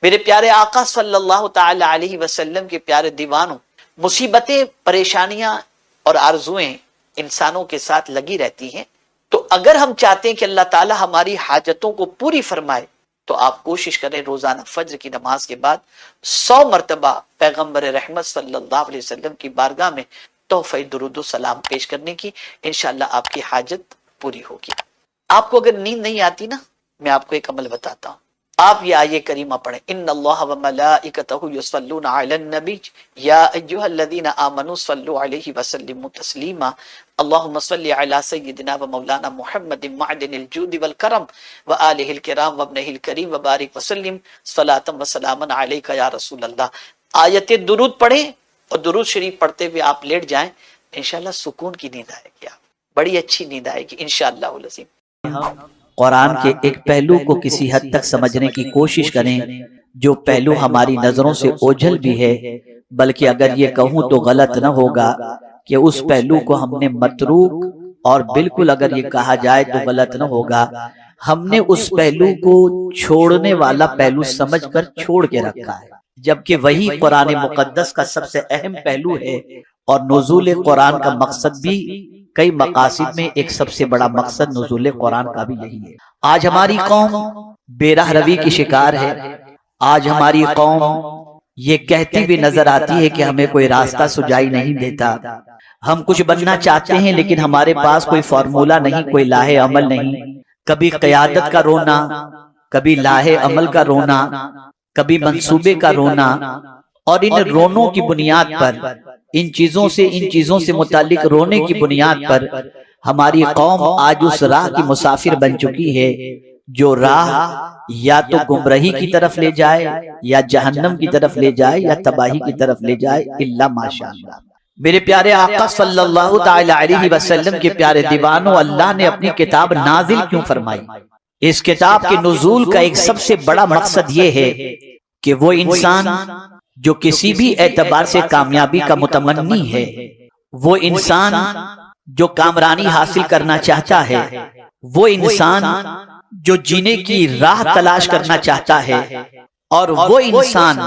میرے پیارے آقا صلی اللہ تعالی علیہ وسلم کے پیارے دیوانوں، مصیبتیں، پریشانیاں اور آرزویں انسانوں کے ساتھ لگی رہتی ہیں، تو اگر ہم چاہتے ہیں کہ اللہ تعالی ہماری حاجتوں کو پوری فرمائے تو آپ کوشش کریں روزانہ فجر کی نماز کے بعد 100 مرتبہ پیغمبر رحمت صلی اللہ علیہ وسلم کی بارگاہ میں تحفہ درود و سلام پیش کرنے کی، انشاءاللہ آپ کی حاجت پوری ہوگی۔ آپ کو اگر نیند نہیں آتی نا، میں آپ کو ایک عمل بتاتا ہوں، آپ یہ آیہ کریمہ پڑھیں، ان اللہ و ملائکتہ یصلون علی النبی یا ایھا الذین آمنوا صلوا علیہ وسلموا تسلیما اللہم صل علی سیدنا و مولانا محمد معدن الجود والکرم وآلہ الکرام وابنہ الکریم وبارک وسلم صلاۃ و سلاما علیک یا رسول اللہ۔ آیت درود پڑھیں اور درود شریف پڑھتے ہوئے آپ لیٹ جائیں، انشاءاللہ سکون کی نیند آئے گی، بڑی اچھی نیند آئے گی انشاءاللہ العظیم۔ قرآن کے ایک پہلو کو کسی حد تک سمجھنے کی کوشش کریں جو پہلو ہماری نظروں سے اوجھل بھی ہے، بلکہ اگر یہ کہوں تو غلط نہ ہوگا کہ اس پہلو کو ہم نے متروک، اور بالکل اگر یہ کہا جائے تو غلط نہ ہوگا ہم نے اس پہلو کو چھوڑنے والا پہلو سمجھ کر چھوڑ کے رکھا ہے، جبکہ وہی قرآن مقدس کا سب سے اہم پہلو ہے، اور نزول قرآن کا مقصد بھی کئی مقاصد میں ایک سب سے بڑا مقصد نزول قرآن کا بھی یہی ہے۔ آج ہماری قوم بے راہ روی کی شکار ہے، آج ہماری قوم یہ کہتی بھی نظر آتی ہے کہ ہمیں کوئی راستہ سجائی نہیں دیتا، ہم کچھ بننا چاہتے ہیں لیکن ہمارے پاس کوئی فارمولہ نہیں، کوئی لاہ عمل نہیں، کبھی قیادت کا رونا، کبھی لاہ عمل کا رونا، کبھی منصوبے کا رونا، اور ان رونوں کی بنیاد پر، ان چیزوں سے متعلق رونے کی بنیاد پر ہماری قوم آج اس راہ کی مسافر بن چکی ہے جو راہ یا تو گمراہی کی طرف لے جائے، یا جہنم کی طرف لے جائے، یا تباہی کی طرف لے جائے، الا ماشاءاللہ۔ میرے پیارے آقا صلی اللہ تعالی علیہ وسلم کے پیارے دیوانوں، اللہ نے اپنی کتاب نازل کیوں فرمائی؟ اس کتاب کے نزول کا ایک سب سے بڑا مقصد یہ ہے کہ وہ انسان جو کسی بھی اعتبار سے کامیابی کا متمنی ہے، وہ انسان جو کامرانی حاصل کرنا چاہتا ہے، وہ انسان جو جینے کی راہ تلاش کرنا چاہتا ہے، اور وہ انسان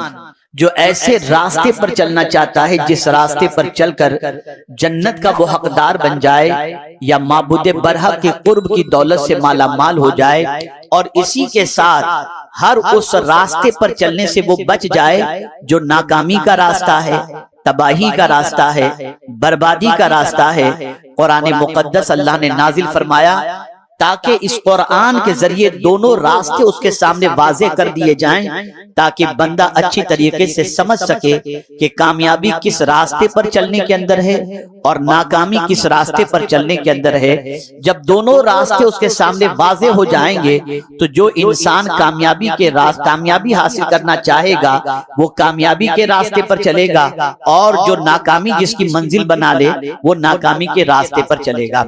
جو ایسے راستے پر چلنا چاہتا ہے جس راستے پر چل کر جنت کا وہ حقدار بن جائے، یا معبود برحق کے قرب کی دولت سے مالا مال ہو جائے، اور اسی کے ساتھ ہر اس راستے پر چلنے سے وہ بچ جائے جو ناکامی کا راستہ ہے، تباہی کا راستہ ہے، بربادی کا راستہ ہے۔ قرآن مقدس اللہ نے نازل فرمایا تاکہ اس قرآن کے ذریعے دونوں راستے اس کے سامنے واضح کر دیے جائیں، تاکہ بندہ اچھی طریقے سے سمجھ سکے کہ کامیابی کس راستے پر چلنے کے اندر ہے اور ناکامی کس راستے پر چلنے کے اندر ہے۔ جب دونوں راستے اس کے سامنے واضح ہو جائیں گے تو جو انسان کامیابی حاصل کرنا چاہے گا وہ کامیابی کے راستے پر چلے گا، اور جو ناکامی جس کی منزل بنا لے وہ ناکامی کے راستے پر چلے گا۔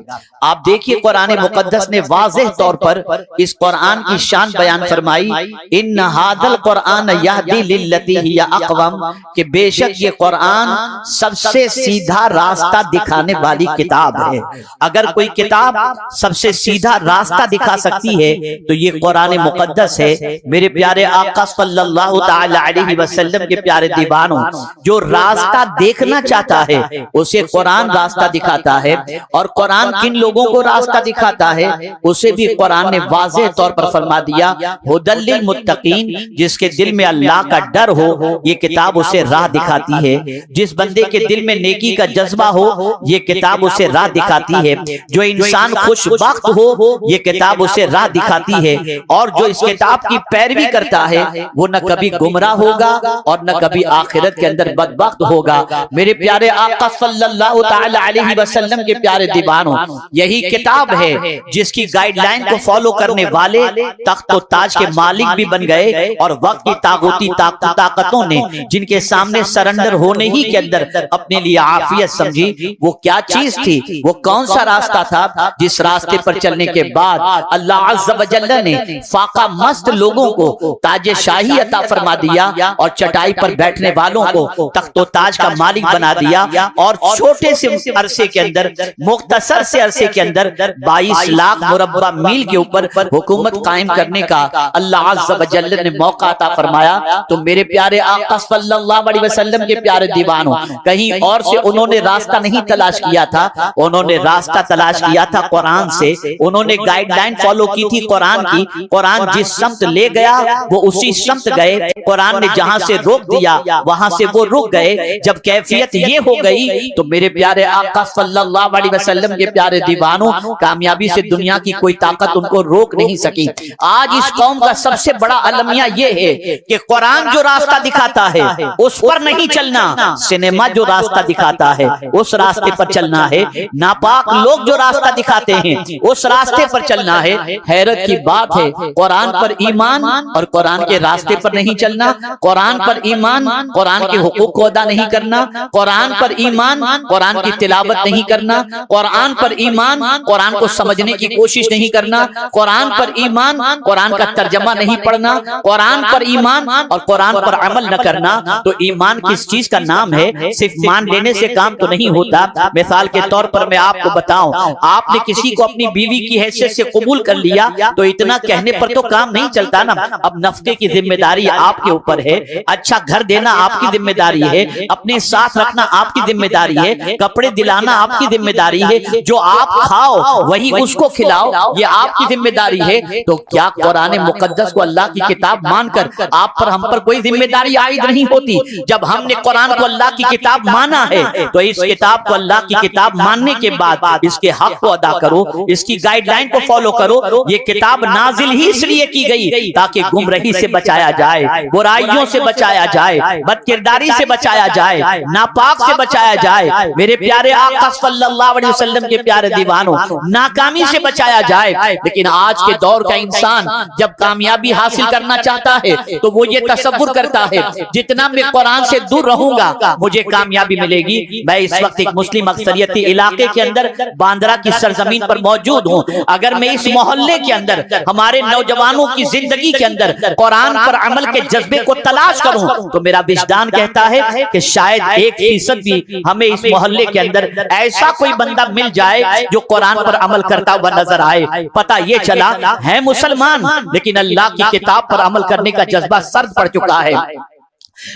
آپ دیکھیے قرآن مقدس نے واضح طور پر اس قرآن کی شان بیان فرمائی، ان ھذا القرآن یہدی للتی ہی اقوم، کہ بے شک یہ قرآن سب سے سیدھا راستہ دکھانے والی کتاب ہے۔ اگر کوئی کتاب سب سے سیدھا راستہ دکھا سکتی ہے تو یہ قرآن مقدس ہے۔ میرے پیارے آقا صلی اللہ تعالی علیہ وسلم کے پیارے دیوانوں، جو راستہ دیکھنا چاہتا ہے اسے قرآن راستہ دکھاتا ہے، اور قرآن کن لوگوں کو راستہ دکھاتا ہے اسے بھی قرآن نے واضح طور پر فرما دیا، ھدی للمتقین، جس کے دل میں اللہ کا ڈر ہو یہ کتاب اسے راہ دکھاتی ہے، جس بندے کے دل میں نیکی کا جذبہ ہو یہ کتاب اسے راہ دکھاتی ہے، جو انسان خوش بخت ہو یہ کتاب اسے راہ دکھاتی ہے، اور جو اس کتاب کی پیروی کرتا ہے وہ نہ کبھی گمراہ ہوگا اور نہ کبھی آخرت کے اندر بدبخت ہوگا۔ میرے پیارے آقا صلی اللہ تعالی علیہ وسلم کے پیارے دیوانوں، یہی کتاب ہے جس کی گائیڈ لائن کو فالو کرنے والے تخت و تاج کے مالک بھی بن گئے، اور وقت کی طاغوتی طاقتوں نے جن کے سامنے سرنڈر ہونے ہی کے اندر اپنے لیے عافیت سمجھی، وہ کیا چیز تھی، وہ کون سا راستہ تھا جس راستے پر چلنے کے بعد اللہ عز و جل نے فاقہ مست لوگوں کو تاج شاہی عطا فرما دیا، اور چٹائی پر بیٹھنے والوں کو تخت و تاج کا مالک بنا دیا، اور چھوٹے سے عرصے کے اندر، مختصر سے عرصے کے اندر 22 لاکھ مربع میل کے اوپر حکومت قائم کرنے کا اللہ عز و جل نے موقع عطا فرمایا تو میرے پیارے آقا صلی اللہ علیہ وسلم کے پیارے دیوانوں کہیں اور سے انہوں نے راستہ نہیں تلاش کیا تھا، انہوں نے راستہ تلاش کیا تھا قرآن سے، انہوں نے گائیڈ لائن فالو کی تھی قرآن کی، قرآن جس سمت لے گیا وہ اسی سمت گئے، قرآن نے جہاں سے روک دیا وہاں سے وہ رک گئے۔ جب کیفیت یہ ہو گئی تو میرے پیارے آقا صلی اللہ علیہ وسلم کے پیارے دیوانوں کامیابی سے دنیا کی کوئی طاقت ان کو روک نہیں سکی۔ آج اس قوم کا سب سے بڑا المیہ یہ ہے کہ قرآن جو راستہ دکھاتا ہے اس پر نہیں چلنا، سینما جو راستہ دکھاتا ہے اس راستے پر چلنا ہے، ناپاک لوگ جو راستہ دکھاتے ہیں اس راستے پر چلنا ہے۔ حیرت کی بات ہے قرآن پر ایمان اور قرآن کے راستے پر نہیں چلنا، قرآن پر ایمان قرآن کے حقوق کو ادا نہیں کرنا، قرآن پر ایمان قرآن کی تلاوت نہیں کرنا، قرآن پر ایمان قرآن کو سمجھنے کی کوشش نہیں کرنا، قرآن پر ایمان قرآن کا ترجمہ نہیں پڑھنا، قرآن پر ایمان اور قرآن پر عمل نہ کرنا۔ تو ایمان کس چیز کا نام ہے؟ صرف مان لینے سے کام تو نہیں ہوتا۔ مثال کے طور پر میں آپ کو بتاؤں، آپ نے کسی کو اپنی بیوی کی حیثیت سے قبول کر لیا تو اتنا کہنے پر تو کام نہیں چلتا نا، اب نفقے کی ذمہ داری آپ کے اوپر ہے، اچھا گھر دینا آپ کی ذمہ داری ہے، اپنے ساتھ رکھنا آپ کی ذمہ داری ہے، کپڑے دلانا آپ کی ذمہ داری ہے، جو آپ کھاؤ وہی اس کو کھلاؤ یہ آپ کی ذمہ داری ہے۔ تو کیا قرآن مقدس کو اللہ کی کتاب مان کر آپ پر ہم پر کوئی ذمہ داری عائد نہیں ہوتی؟ جب ہم نے قرآن کو اللہ کی کتاب مانا ہے تو اس کتاب کو اللہ کی کتاب ماننے کے بعد اس کے حق کو ادا کرو، اس کی گائیڈ لائن کو فالو کرو۔ یہ کتاب نازل ہی اس لیے کی گئی تاکہ گمراہی سے بچایا جائے، برائیوں سے بچایا جائے، بد کرداری سے بچایا جائے، ناپاک سے بچایا جائے، میرے پیارے آقا صلی اللہ علیہ وسلم کے پیارے دیوانوں ناکامی سے بچایا جائے۔ لیکن آج کے دور کا انسان جب کامیابی حاصل کرنا چاہتا ہے تو وہ یہ تصور کرتا ہے جتنا میں قرآن سے دور رہوں گا مجھے کامیابی ملے گی۔ میں اس وقت ایک مسلم اکثریتی علاقے کے اندر باندرا کی سرزمین پر موجود ہوں، اگر میں اس محلے کے اندر ہمارے نوجوانوں کی زندگی کے اندر قرآن پر عمل کے جذبے کو تلاش کروں تو میرا وجدان کہتا ہے کہ شاید 1% بھی ہمیں اس محلے کے اندر ایسا کوئی بندہ مل جائے جو قرآن پر عمل کرتا ہوا نظر آئے۔ پتہ یہ چلا ہے مسلمان لیکن اللہ کی کتاب پر عمل کرنے کا جذبہ سرد پڑ چکا ہے،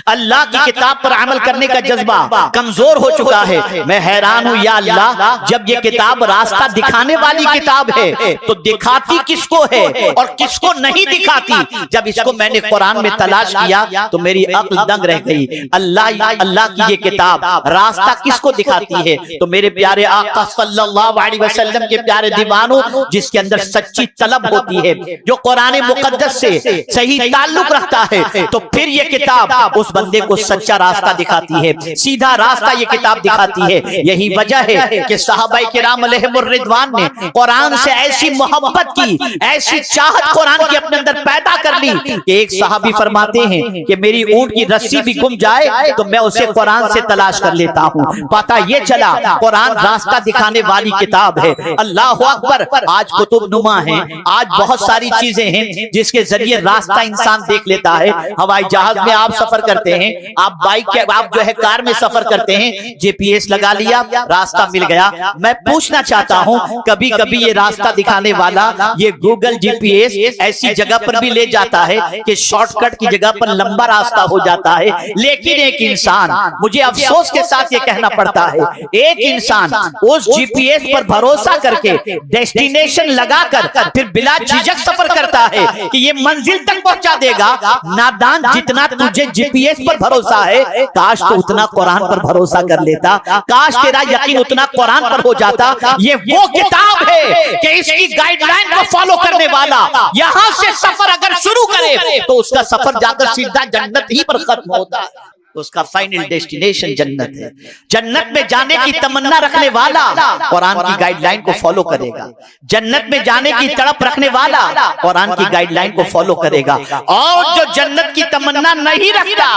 اللہ کی کتاب پر عمل کرنے کا جذبہ کمزور ہو چکا ہے۔ میں حیران ہوں یا اللہ، جب یہ کتاب راستہ دکھانے والی کتاب ہے تو دکھاتی کس کو ہے اور کس کو نہیں دکھاتی؟ جب اس کو میں نے قرآن میں تلاش کیا تو میری عقل دنگ رہ گئی۔ اللہ کی یہ کتاب راستہ کس کو دکھاتی ہے؟ تو میرے پیارے آقا صلی اللہ علیہ وسلم کے پیارے دیوانوں جس کے اندر سچی طلب ہوتی ہے، جو قرآن مقدس سے صحیح تعلق رکھتا ہے، تو پھر یہ کتاب اس بندے کو سچا راستہ دکھاتی ہے، سیدھا راستہ یہ کتاب دکھاتی ہے۔ یہی وجہ ہے کہ صحابہ کرام علیہم الرضوان نے قرآن سے ایسی محبت کی، ایسی چاہت قرآن کی اپنے اندر پیدا کر لی کہ ایک صحابی فرماتے ہیں کہ میری اونٹ کی رسی بھی گم جائے تو میں اسے قرآن سے تلاش کر لیتا ہوں۔ پتہ یہ چلا قرآن راستہ دکھانے والی کتاب ہے۔ اللہ اکبر! آج کتب نما ہیں، آج بہت ساری چیزیں ہیں جس کے ذریعے راستہ انسان دیکھ لیتا ہے۔ ہوائی جہاز میں آپ سفر کرتے ہیں، آپ بائک کے آپ جو ہے کار میں سفر کرتے ہیں، جی پی ایس لگا لیا، راستہ مل گیا۔ میں پوچھنا چاہتا ہوں کبھی کبھی یہ راستہ دکھانے والا یہ گوگل جی پی ایس ایسی جگہ پر بھی لے جاتا ہے کہ شارٹ کٹ کی جگہ پر لمبا راستہ ہو جاتا ہے، لیکن ایک انسان، مجھے افسوس کے ساتھ یہ کہنا پڑتا ہے، ایک انسان اس جی پی ایس پر بھروسہ کر کے ڈیسٹینیشن لگا کر پھر بلا جھجک سفر کرتا ہے کہ یہ منزل تک پہنچا دے گا۔ نادان، جتنا تجھے جی پی ایس پر بھروسہ ہے کاش تو اتنا قرآن پر بھروسہ کر لیتا، کاش تیرا یقین اتنا قرآن پر ہو جاتا۔ یہ وہ کتاب ہے کہ اس کی گائیڈ لائن کو فالو کرنے والا یہاں سے سفر اگر شروع کرے تو اس کا سفر جا کر سیدھا جنت ہی پر ختم ہوتا ہے، اس کا فائنل ڈیسٹینیشن جنت ہے۔ جنت میں جانے کی تمنا رکھنے والا قرآن کی گائیڈ لائن کو فالو کرے گا، جنت میں جانے کی تڑپ رکھنے والا قرآن کی گائیڈ لائن کو فالو کرے گا، اور جو جنت کی تمنا نہیں رکھتا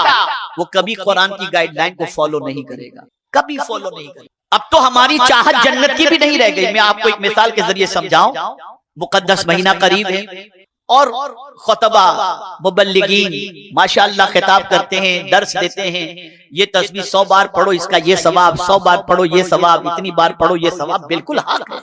وہ کبھی قرآن کی گائیڈ لائن کو فالو نہیں کرے گا، کبھی فالو نہیں کرے گا۔ اب تو ہماری چاہت جنت کی بھی نہیں رہ گئی۔ میں آپ کو ایک مثال کے ذریعے سمجھاؤں، مقدس مہینہ قریب ہے اور خطبہ مبلغین ماشاءاللہ خطاب کرتے ہیں، درس دیتے ہیں، یہ تسبیح 100 بار پڑھو اس کا یہ ثواب، 100 بار پڑھو یہ ثواب، اتنی بار پڑھو یہ ثواب، بالکل حق ہے،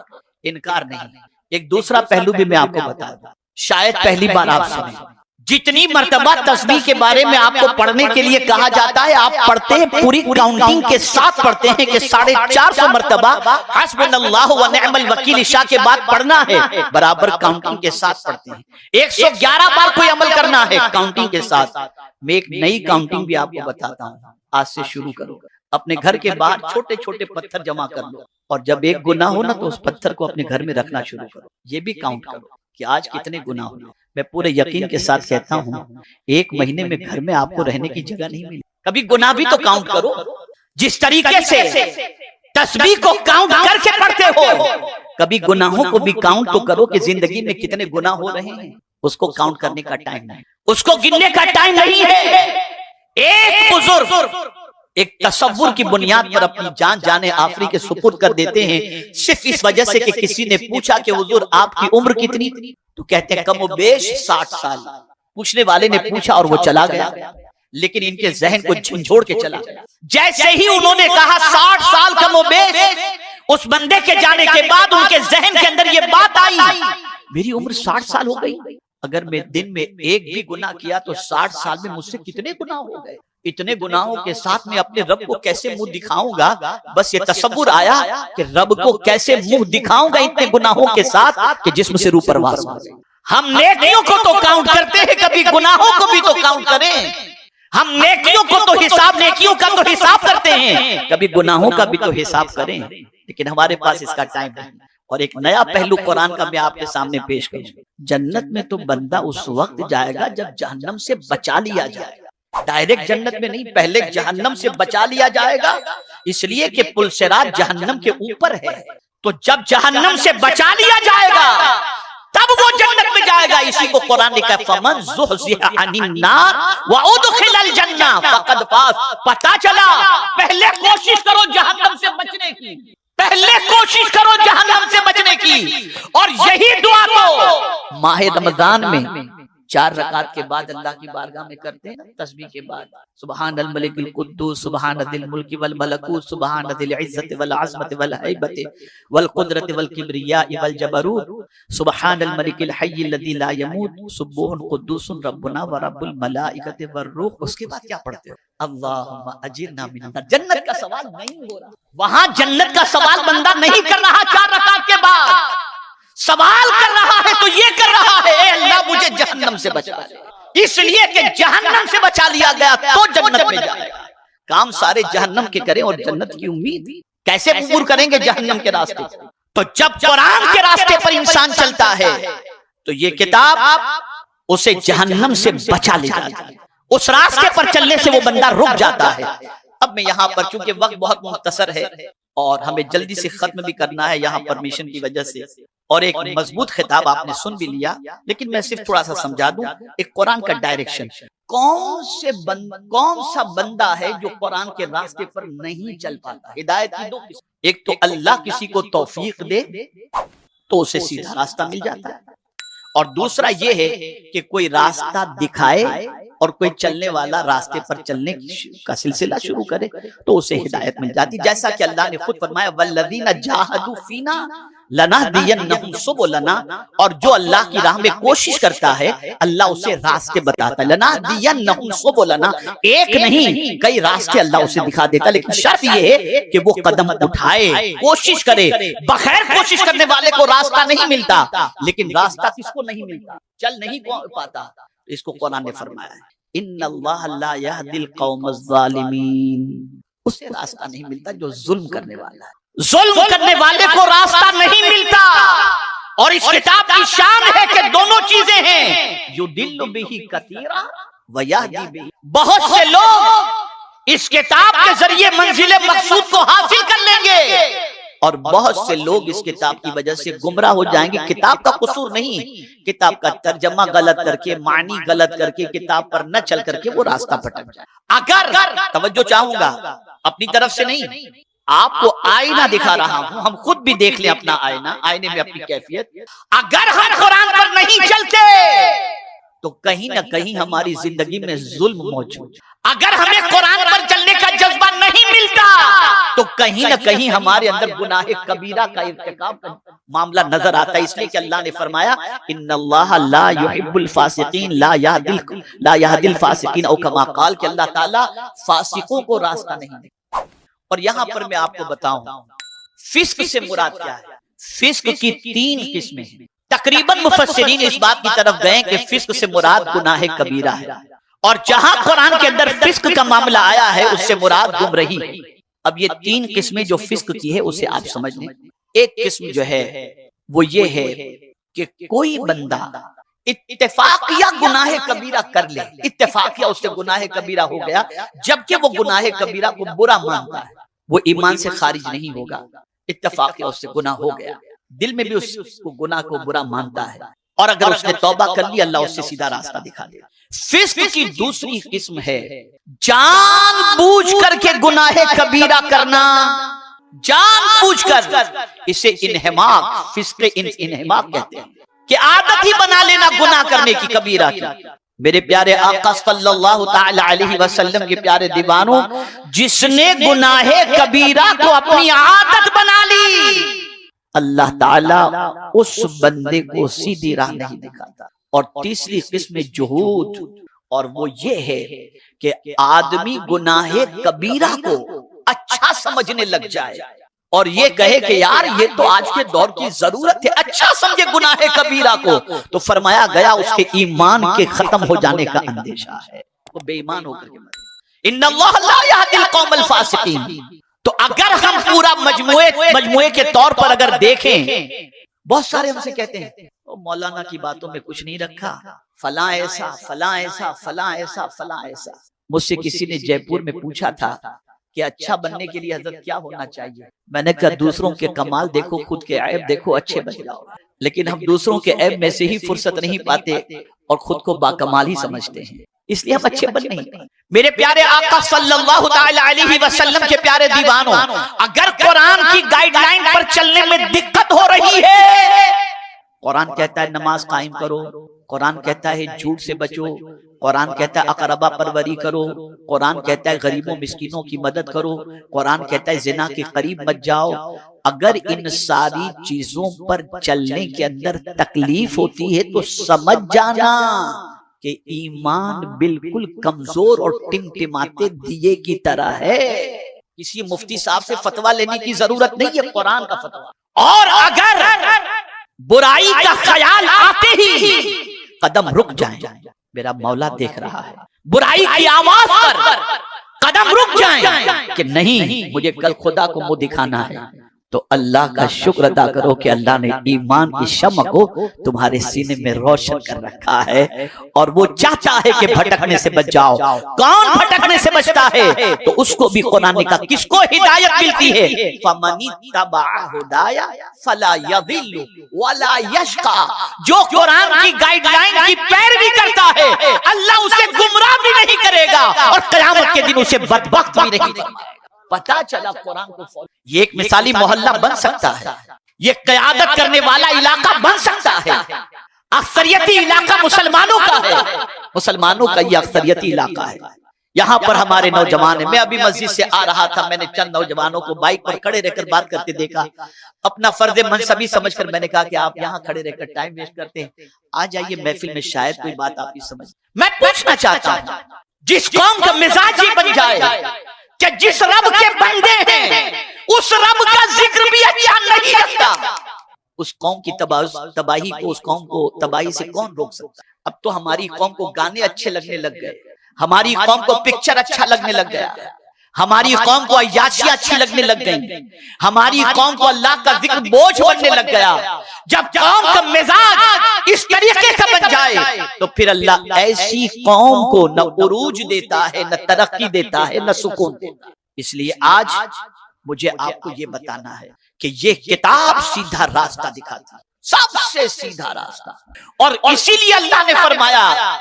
انکار نہیں۔ ایک دوسرا پہلو بھی میں آپ کو بتا دوں، شاید پہلی بار آپ سنیں، جتنی مرتبہ تسبیح کے بارے میں آپ کو پڑھنے کے لیے کہا جاتا ہے، آپ پڑھتے ہیں پوری کاؤنٹنگ کے ساتھ پڑھتے ہیں کہ 450 مرتبہ حسبنا اللہ و نعم الوکیل عشاء کے بعد پڑھنا ہے، برابر کاؤنٹنگ کے ساتھ پڑھتے ہیں۔ 111 بار کوئی عمل کرنا ہے کاؤنٹنگ کے ساتھ۔ میں ایک نئی کاؤنٹنگ بھی آپ کو بتاتا ہوں، آج سے شروع کرو، اپنے گھر کے باہر چھوٹے چھوٹے پتھر جمع کر لو، اور جب ایک گناہ ہو نا تو اس پتھر کو اپنے گھر میں رکھنا شروع کرو، یہ بھی کاؤنٹ کرو کہ آج کتنے گناہ ہوئے۔ میں پورے یقین کے ساتھ کہتا ہوں، ایک مہینے میں گھر میں آپ کو رہنے کی جگہ نہیں ملی، کبھی گناہ بھی تو کاؤنٹ کرو۔ جس طریقے سے تسبیح کو کاؤنٹ کر کے پڑھتے ہو، کبھی گناہوں کو بھی کاؤنٹ تو کرو کہ زندگی میں کتنے گناہ ہو رہے ہیں، اس کو کاؤنٹ کرنے کا ٹائم نہیں، اس کو گننے کا ٹائم نہیں ہے۔ ایک بزرگ ایک تصور کی بنیاد پر اپنی جان جانے آخری کے سپرد کر دیتے ہیں، صرف اس وجہ سے کہ کسی نے پوچھا کہ حضور آپ کی عمر کتنی، تو کہتے ہیں کم و بیش 60 سال۔ پوچھنے والے نے پوچھا اور وہ چلا گیا، لیکن ان کے ذہن کو جھنجھوڑ کے چلا گیا۔ جیسے ہی انہوں نے کہا 60 سال کم و بیش، اس بندے کے جانے کے بعد ان کے ذہن کے اندر یہ بات آئی، میری عمر 60 سال ہو گئی، اگر میں دن میں ایک بھی گناہ کیا تو 60 سال میں مجھ سے کتنے گناہ ہو گئے، اتنے گناہوں کے ساتھ میں اپنے رب کو کیسے منہ دکھاؤں گا۔ بس یہ تصور آیا کہ رب کو کیسے منہ دکھاؤں گا اتنے گناہوں کے ساتھ کہ جسم سے روح پرواز ہو گئی۔ ہم نیکیوں کو تو کاؤنٹ کرتے ہیں، کبھی گناہوں کو بھی تو کاؤنٹ کریں۔ ہم نیکیوں کو تو حساب، نیکیوں کا تو حساب کرتے ہیں، کبھی گناہوں کا بھی تو حساب کریں، لیکن ہمارے پاس اس کا ٹائم نہیں۔ اور ایک نیا پہلو قرآن کا میں آپ کے سامنے پیش کروں، جنت میں تو بندہ اس وقت جائے گا جب جہنم سے بچا لیا جائے گا، ڈائریکٹ جنت میں نہیں، پہلے جہنم سے بچا لیا جائے گا، اس لیے کہ پل صراط جہنم کے اوپر ہے، تو جب جہنم سے بچا لیا جائے گا تب وہ جنت میں جائے گا۔ اسی کو قرآن نے کہا فمن زحزح عن النار وادخل الجنہ فقد فاز۔ پتہ چلا پہلے کوشش کرو جہنم سے بچنے کی، پہلے کوشش کرو جہنم سے بچنے کی، اور یہی دعا کو ماہ رمضان میں 4 رکعت کے بعد اللہ کی بارگاہ میں کرتے ہیں، تسبیح کے بعد سبحان الملک القدوس سبحان ذی الملک والملکوت سبحان ذی العزت والعظمت والہیبت والقدرت والکبریاء والجبروت سبحان الملک الحی الذی لا یموت سبوح قدوس ربنا ورب الملائکۃ والروح۔ اس کے بعد کیا پڑھتے ہو؟ اللہم اجرنا من النار۔ جنت کا سوال نہیں ہو رہا، وہاں جنت کا سوال بندہ نہیں کر رہا 4 رکعت کے بعد، سوال کر رہا ہے تو یہ کر رہا ہے اے اللہ مجھے جہنم سے بچا لے، اس لیے کہ جہنم سے بچا لیا گیا تو جنت میں جائے گا۔ کام سارے جہنم کے کریں اور جنت کی امید کیسے عبور کریں گے جہنم کے راستے؟ تو جب قرآن کے راستے پر انسان چلتا ہے تو یہ کتاب اسے جہنم سے بچا لے جاتی ہے، اس راستے پر چلنے سے وہ بندہ رک جاتا ہے۔ اب میں یہاں پر چونکہ وقت بہت مختصر ہے اور ہمیں جلدی سے ختم بھی کرنا ہے یہاں پرمیشن کی وجہ سے، اور ایک مضبوط خطاب آپ نے سن بھی لیا، لیکن میں صرف تھوڑا سا سمجھا دوں ایک قرآن کا ڈائریکشن۔ کون سا بندہ ہے جو قرآن کے راستے پر نہیں چل پاتا؟ ہدایت کی 2 قسم، ایک تو اللہ کسی کو توفیق دے تو اسے سیدھا راستہ مل جاتا ہے، اور دوسرا یہ ہے کہ کوئی راستہ دکھائے اور کوئی چلنے والا راستے پر چلنے کا سلسلہ شروع کرے تو اسے ہدایت مل جاتی، جیسا کہ اللہ نے خود فرمایا والذین جاہدوا فینا لنہدینہم سبلنا، اور جو اللہ کی راہ میں کوشش کرتا ہے اللہ اسے راستے بتاتا ہے۔ لنہدینہم سبلنا، ایک نہیں کئی راستے اللہ اسے دکھا دیتا، لیکن شرط یہ ہے کہ وہ قدم اٹھائے، کوشش کرے۔ بغیر کوشش کرنے والے کو راستہ نہیں ملتا، لیکن راستہ کس کو نہیں ملتا؟ چل نہیں پاتا۔ اس کو قرآن نے فرمایا ہے ان اللہ لا یہدی القوم الظالمین، اسے راستہ نہیں ملتا جو ظلم کرنے والا ہے، ظلم کرنے والے کو راستہ نہیں ملتا۔ اور اس کتاب کی شان ہے کہ دونوں چیزیں ہیں، یضل بہ کثیرا ویہدی بہ، بہت سے لوگ اس کتاب کے ذریعے منزل مقصود کو حاصل کر لیں گے اور بہت سے لوگ اس کتاب کی وجہ سے گمراہ ہو جائیں گے۔ کتاب کا قصور نہیں، کتاب کا ترجمہ غلط کر کے، معنی غلط کر کے، کتاب پر نہ چل کر کے وہ راستہ بھٹک جائے۔ اگر توجہ چاہوں گا اپنی طرف سے نہیں، آپ کو آئینہ دکھا رہا ہوں، ہم خود بھی دیکھ لیں اپنا آئینہ، آئینے میں اپنی کیفیت۔ اگر ہم قرآن پر نہیں چلتے تو کہیں نہ کہیں ہماری زندگی میں ظلم موجود۔ اگر ہمیں قرآن پر چلنے کا جذبہ نہیں ملتا تو کہیں نہ کہیں ہمارے اندر گناہ کبیرہ کا ارتکاب کا معاملہ نظر آتا ہے، اس لیے کہ اللہ نے فرمایا ان اللہ لا يحب الفاسقین لا يهدي الفاسقین، او کما قال کہ اللہ تعالیٰ فاسقوں کو راستہ نہیں دیتا۔ اور یہاں پر میں آپ کو بتاؤں فسق سے مراد کیا ہے۔ فسق کی 3 قسمیں ہیں، تقریباً مفسرین اس بات کی طرف گئے کہ فسق سے مراد گناہ کبیرہ ہے، اور جہاں قرآن کے اندر فسق کا معاملہ آیا ہے اس سے مراد گمراہی ہے۔ اب یہ 3 قسمیں جو فسق کی ہے اسے آپ سمجھ لیں۔ ایک قسم جو ہے وہ یہ ہے کہ کوئی بندہ اتفاقیہ گناہ کبیرہ کر لے، اتفاقیہ اس سے گناہ کبیرہ ہو گیا، جبکہ وہ گناہ کبیرہ کو برا مانتا ہے، وہ ایمان سے خارج نہیں ہوگا، اتفاقیہ اس سے گناہ ہو گیا، دل میں بھی اس کو گناہ کو برا مانتا ہے، اور اگر اس نے توبہ کر لی اللہ اس سے سیدھا راستہ دکھا دے۔ فسق کی دوسری قسم ہے جان بوجھ کر کے گناہ کبیرہ کرنا، جان بوجھ کر، اسے انہماق، فسق انہماق کہتے ہیں کہ عادت ہی بنا لینا گناہ کرنے کی، کبیرہ کی۔ میرے پیارے آقا صلی اللہ تعالی علیہ وسلم کے پیارے دیوانوں، جس نے گناہ کبیرہ کو اپنی عادت بنا لی اللہ تعالیٰ اس بندے کو سیدھی راہ نہیں دکھاتا۔ اور تیسری قسم جہود، اور وہ یہ ہے کہ آدمی گناہ کبیرہ کو اچھا سمجھنے لگ جائے اور یہ کہے کہ یار یہ تو آج کے دور کی ضرورت ہے، اچھا سمجھے گناہ کبیرہ کو، تو فرمایا گیا اس کے ایمان کے ختم ہو جانے کا اندیشہ ہے، وہ بے ایمان ہو کر کے مرے۔ ان اللہ لا یہدی القوم الفاسقین۔ تو اگر ہم پورا مجموعے کے طور پر اگر دیکھیں، بہت سارے ہم سے کہتے ہیں مولانا کی باتوں میں کچھ نہیں رکھا، فلاں ایسا فلاں ایسا فلاں ایسا فلاں ایسا۔ مجھ سے کسی نے جے پور میں پوچھا تھا کہ اچھا بننے کے لیے حضرت کیا ہونا چاہیے؟ میں نے کہا دوسروں کے کمال دیکھو، خود کے عیب دیکھو، اچھے بن جاؤ۔ لیکن ہم دوسروں کے عیب میں سے ہی فرصت نہیں پاتے اور خود کو باکمال ہی سمجھتے ہیں، اس لیے ہم اچھے بن نہیں پاتے۔ میرے پیارے آقا صلی اللہ تعالی علیہ وسلم کے پیارے دیوانوں، اگر قرآن کی گائیڈ لائن پر چلنے میں دقت ہو رہی ہے، قرآن کہتا ہے نماز قائم کرو، قرآن کہتا ہے جھوٹ سے بچو، قرآن کہتا ہے اقربا پروری کرو، قرآن کہتا ہے غریبوں مسکینوں کی مدد کرو، قرآن کہتا ہے زنا کے قریب مت جاؤ۔ اگر ان ساری چیزوں پر چلنے کے اندر تکلیف ہوتی ہے تو سمجھ جانا کہ ایمان بالکل کمزور اور ٹمٹماتے دیے کی طرح ہے، کسی مفتی صاحب سے فتویٰ لینے کی ضرورت نہیں ہے، قرآن کا فتویٰ۔ اور اگر برائی کا خیال آتے ہی قدم رک جائیں، میرا مولا دیکھ رہا ہے، برائی کی آواز پر قدم رک جائیں کہ نہیں مجھے کل خدا کو منہ دکھانا ہے، تو اللہ کا شکر ادا کرو کہ اللہ نے ایمان کی شمع کو تمہارے سینے میں روشن کر رکھا ہے، اور وہ چاہتا ہے کہ بھٹکنے سے بچ جاؤ۔ کون بھٹکنے سے بچتا ہے؟ تو اس کو بھی قرآن نے کہا کس کو ہدایت ملتی ہے؟ فَمَنِ اتَّبَعَ هُدَايَ فَلَا يَضِلُّ وَلَا يَشْقَى۔ جو قرآن کی گائیڈ لائن کی پیروی کرتا ہے اللہ اسے گمراہ بھی نہیں کرے گا اور قیامت کے دن اسے بدبخت بھی نہیں کرے گا۔ پتا چلا قرآن کو فالو، یہ ایک مثالی محلہ بن سکتا ہے، یہ قیادت کرنے والا علاقہ بن سکتا ہے، اکثریتی علاقہ مسلمانوں کا ہے، مسلمانوں کا یہ اکثریتی علاقہ ہے۔ یہاں پر ہمارے نوجوان ہیں، میں ابھی مسجد سے آ رہا تھا، میں نے چند نوجوانوں کو بائک پر کھڑے رہ کر بات کرتے دیکھا، اپنا فرض منصبی سمجھ کر میں نے کہا کہ آپ یہاں کھڑے رہ کر ٹائم ویسٹ کرتے ہیں، آ جائیے محفل میں، شاید کوئی بات آپ کی سمجھ۔ میں پوچھنا چاہتا ہوں جس قوم کا مزاج ہی بن جائے کہ جس رب کے بندے ہیں اس رب کا ذکر بھی اچھا نہیں لگتا، اس قوم کی تباہی کو، اس قوم کو تباہی سے کون روک سکتا؟ اب تو ہماری قوم کو گانے اچھے لگنے لگ گئے، ہماری قوم کو پکچر اچھا لگنے لگ گیا، ہماری قوم کو عیاشیاں اچھی لگنے لگ گئیں، ہماری قوم کو اللہ کا ذکر بوجھ بننے لگ گیا۔ جب قوم کا مزاج اس طریقے کا بن جائے تو پھر اللہ ایسی قوم کو نہ عروج دیتا ہے، نہ ترقی دیتا ہے، نہ سکون دیتا ہے۔ اس لیے آج مجھے آپ کو یہ بتانا ہے کہ یہ کتاب سیدھا راستہ دکھاتی ہے، سب سے سیدھا راستہ، اور اسی لیے اللہ نے فرمایا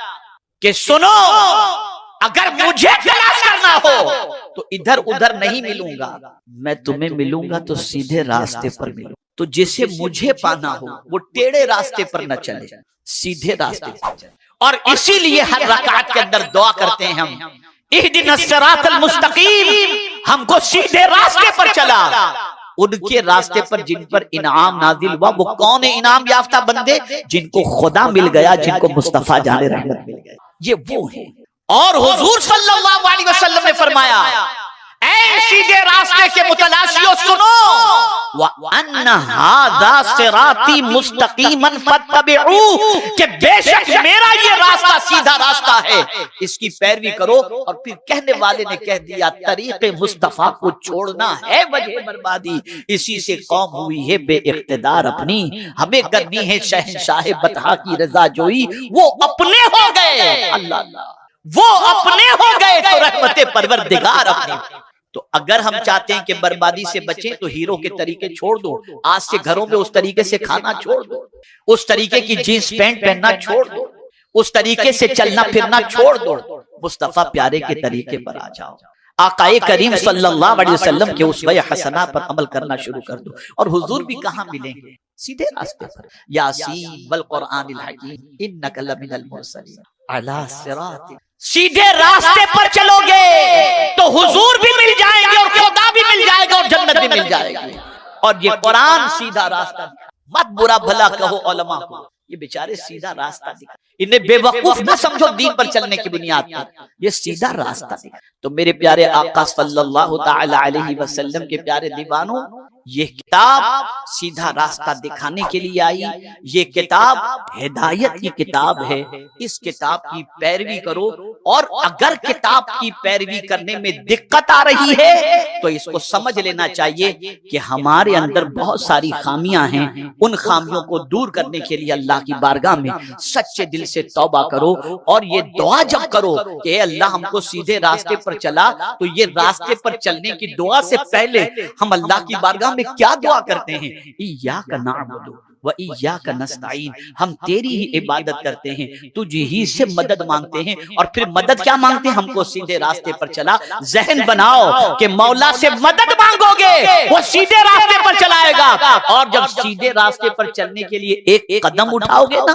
کہ سنو اگر مجھے تلاش کرنا ہو تو ادھر ادھر نہیں ملوں گا، میں تمہیں ملوں گا تو سیدھے راستے پر ملوں۔ تو جسے مجھے پانا ہو وہ ٹیڑھے راستے پر نہ چلے، سیدھے راستے پر چلے۔ اور اسی لیے ہر رکعت کے اندر دعا کرتے ہیں ہم، اہدنا الصراط المستقیم، ہم کو سیدھے راستے پر چلا. ان کے راستے پر جن پر انعام نازل ہوا وہ کون ہے انعام یافتہ بندے؟ جن کو خدا مل گیا، جن کو مصطفیٰ جان رحمت مل گیا، یہ وہ ہیں. اور حضور صلی اللہ علیہ وسلم نے فرمایا اے سیدھے راستے کے متلاشیوں سنو، وَأَنَّ هَذَا صِرَاطِي مُسْتَقِيمًا فَاتَّبِعُوهُ، کہ بے شک میرا یہ راستہ سیدھا راستہ ہے، اس کی پیروی کرو. اور پھر کہنے والے نے کہہ دیا طریق مصطفیٰ کو چھوڑنا ہے وجہ بربادی، اسی سے قوم ہوئی ہے بے اقتدار اپنی، ہمیں کرنی ہے شہنشاہ بطحا کی رضا جوئی. وہ اپنے ہو گئے، اللہ اللہ، وہ اپنے ہو گئے تو رحمت پروردگار اپنی. تو اگر ہم چاہتے ہیں کہ بربادی سے بچیں تو ہیرو کے طریقے چھوڑ دو. آج سے گھروں میں اس طریقے سے کھانا چھوڑ دو، اس طریقے کی جینس پینٹ پہننا چھوڑ دو، اس طریقے سے چلنا پھرنا چھوڑ دو. مصطفیٰ پیارے کے طریقے پر آ جاؤ. آقائے کریم صلی اللہ علیہ وسلم کے اسوہ حسنہ پر عمل کرنا شروع کر دو. اور حضور بھی کہاں ملیں گے؟ سیدھے راستے پر. یاسین والقرآن الحکیم انک لمن المرسلین علی صراط. سیدھے راستے پر چلو گے تو حضور بھی مل جائیں گے اور خدا بھی مل جائے گا اور جنت بھی مل جائے گی. اور یہ قرآن سیدھا راستہ. مت برا بھلا کہو علماء کو، یہ بیچارے سیدھا راستہ دکھا. انہیں بے وقوف نہ سمجھو دین پر چلنے کی بنیاد پر، یہ سیدھا راستہ دکھا. تو میرے پیارے آقا صلی اللہ تعالی علیہ وسلم کے پیارے دیوانوں، یہ کتاب سیدھا راستہ دکھانے کے لیے آئی. یہ کتاب ہدایت کی کتاب ہے. اس کتاب کی پیروی کرو. اور اگر کتاب کی پیروی کرنے میں دقت آ رہی ہے تو اس کو سمجھ لینا چاہیے کہ ہمارے اندر بہت ساری خامیاں ہیں. ان خامیوں کو دور کرنے کے لیے اللہ کی بارگاہ میں سچے دل سے توبہ کرو. اور یہ دعا جب کرو کہ اے اللہ ہم کو سیدھے راستے پر چلا، تو یہ راستے پر چلنے کی دعا سے پہلے ہم اللہ کی بارگاہ میں کیا دعا کرتے ہیں؟ ایاک نعبد و ایاک نستعین، ہم تیری ہی عبادت کرتے ہیں، تجھ ہی سے مدد مانگتے ہیں. اور پھر مدد کیا مانگتے ہیں؟ ہم کو سیدھے راستے پر چلا. ذہن بناؤ کہ مولا سے مدد مانگو گے وہ سیدھے راستے پر چلائے گا. اور جب سیدھے راستے پر چلنے کے لیے ایک قدم اٹھاؤ گے نا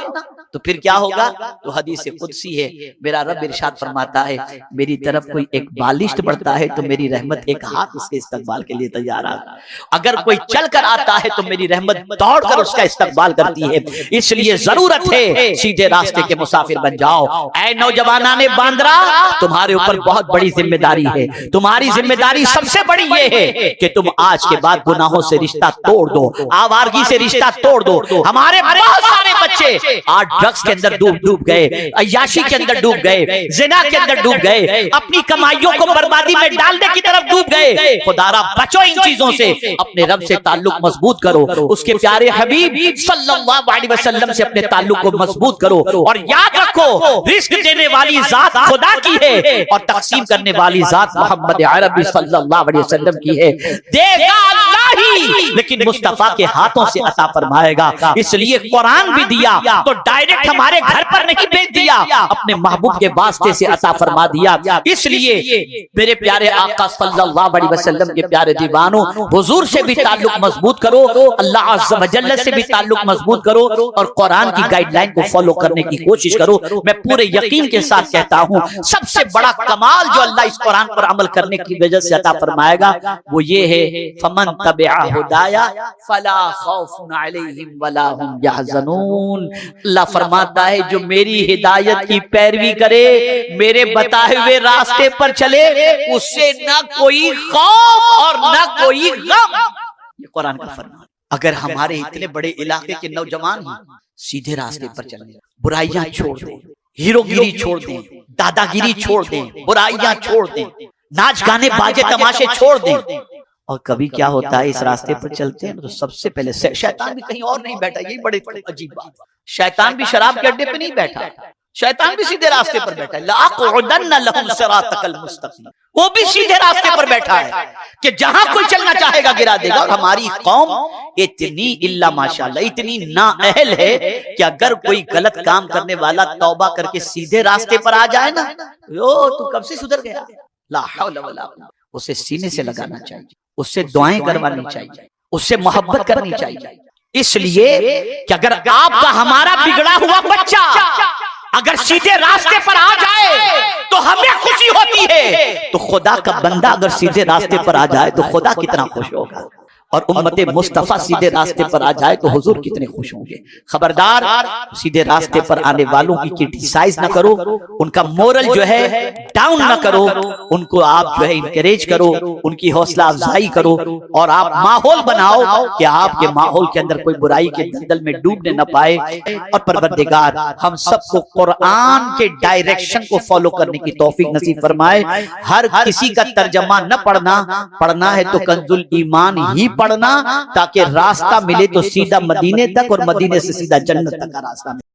تو پھر کیا ہوگا؟ تو حدیث قدسی ہے، میرا رب ارشاد فرماتا ہے میری طرف کوئی ایک بالشت بڑھتا ہے تو میری رحمت ایک ہاتھ اس کے استقبال کے لیے تیار ہے. اگر کوئی چل کر آتا ہے تو میری رحمت دوڑ کر اس کا استقبال کرتی ہے. اس لیے ضرورت ہے سیدھے راستے کے مسافر بن جاؤ. اے نوجوانان باندرا، تمہارے اوپر بہت بڑی ذمہ داری ہے. تمہاری ذمہ داری سب سے بڑی یہ ہے کہ تم آج کے بعد گناہوں سے رشتہ توڑ دو، آوارگی سے رشتہ توڑ دو. ہمارے بہت سارے بچے آج ڈرگس کے اندر ڈوب گئے، عیاشی کے اندر ڈوب گئے، زنا کے اندر ڈوب گئے، اپنی کمائیوں کو بربادی میں ڈالنے کی طرف ڈوب گئے. خدارا بچو ان چیزوں سے، اپنے رب سے تعلق مضبوط کرو، اس کے پیارے حبیب صلی اللہ علیہ وسلم سے اپنے تعلق کو مضبوط کرو. اور یاد رکھو رزق دینے والی ذات خدا کی ہے اور تقسیم کرنے والی ذات محمد عربی صلی اللہ علیہ وسلم کی ہے. دے گا اللہ ہی، لیکن مصطفیٰ کے ہاتھوں سے عطا فرمائے گا. اس لیے قرآن بھی دیا تو ڈائریکٹ ہمارے گھر پر نہیں بھیج دیا، اپنے محبوب کے واسطے سے عطا فرما دیا. اس لیے میرے پیارے آقا صلی اللہ علیہ وسلم کے پیارے دیوانوں، حضور سے بھی تعلق مضبوط کرو، اللہ عز و جل سے بھی تعلق مضبوط کرو اور قرآن کی گائیڈ لائن کو فالو کرنے کی کوشش کرو. میں پورے یقین کے ساتھ کہتا ہوں سب سے بڑا کمال جو اللہ اس قرآن پر عمل کرنے کی وجہ سے عطا فرمائے گا وہ یہ ہے فمن تبع ہدایا فلا خوف علیہم ولا هم يحزنون. اللہ فرماتا ہے جو میری ہدایت کی پیروی کرے، میرے بتائے ہوئے راستے پر چلے، اس سے نہ کوئی خوف اور نہ کوئی غم. یہ قرآن کا فرمان. اگر ہمارے اتنے بڑے علاقے کے نوجوان ہیں سیدھے راستے پر چلیں، برائیاں چھوڑ دیں، ہیرو گیری چھوڑ دیں، دادا گیری چھوڑ دیں، برائیاں چھوڑ دیں، ناچ گانے باجے تماشے چھوڑ دیں. اور کبھی کیا ہوتا ہے اس راستے پر چلتے ہیں تو سب سے پہلے شیطان بھی کہیں اور نہیں بیٹھا. یہی بڑے عجیب بات. شیطان بھی شراب کے اڈے پہ نہیں بیٹھا، شیطان بھی سیدھے راستے پر بیٹھا ہے. لَأَقْعُدَنَّ لَهُمْ صِرَاطَكَ الْمُسْتَقِيمَ، وہ بھی سیدھے راستے پر بیٹھا ہے کہ جہاں کوئی چلنا چاہے گا گرا دے گا. اور ہماری قوم اتنی اللہ ماشاءاللہ اتنی نااہل ہے کہ اگر کوئی غلط کام کرنے والا توبہ کر کے سیدھے راستے پر آ جائے نا، تو کب سے سدھر گیا. لا حول ولا قوة. اسے سینے سے لگانا چاہیے، اس سے دعائیں کروانی چاہیے، اس سے محبت کرنی چاہیے. اس لیے کہ اگر آپ کا ہمارا بگڑا ہوا بچہ اگر سیدھے راستے پر آ جائے تو ہمیں خوشی ہوتی ہے تو خدا کا بندہ اگر سیدھے راستے پر آ جائے تو خدا کتنا خوش ہوگا، اور امت مصطفیٰ سیدھے راستے پر آ جائے تو حضور کتنے خوش ہوں گے۔ خبردار سیدھے راستے پر آنے والوں کی کرٹیسائز نہ کرو، ان کا مورل جو ہے ڈاؤن نہ کرو، ان کو آپ جو ہے انکریج کرو، ان کی حوصلہ افزائی کرو، اور آپ ماحول بناؤ کہ آپ کے ماحول کے اندر کوئی برائی کے دلدل میں ڈوبنے نہ پائے۔ اور پروردگار ہم سب کو قرآن کے ڈائریکشن کو فالو کرنے کی توفیق نصیب فرمائے۔ ہر کسی کا ترجمہ نہ پڑھنا ہے تو کنز الایمان ہی پڑھنا، تاکہ راستہ ملے تو سیدھا مدینے تک، اور مدینے سے سیدھا جنت تک کا راستہ ملے۔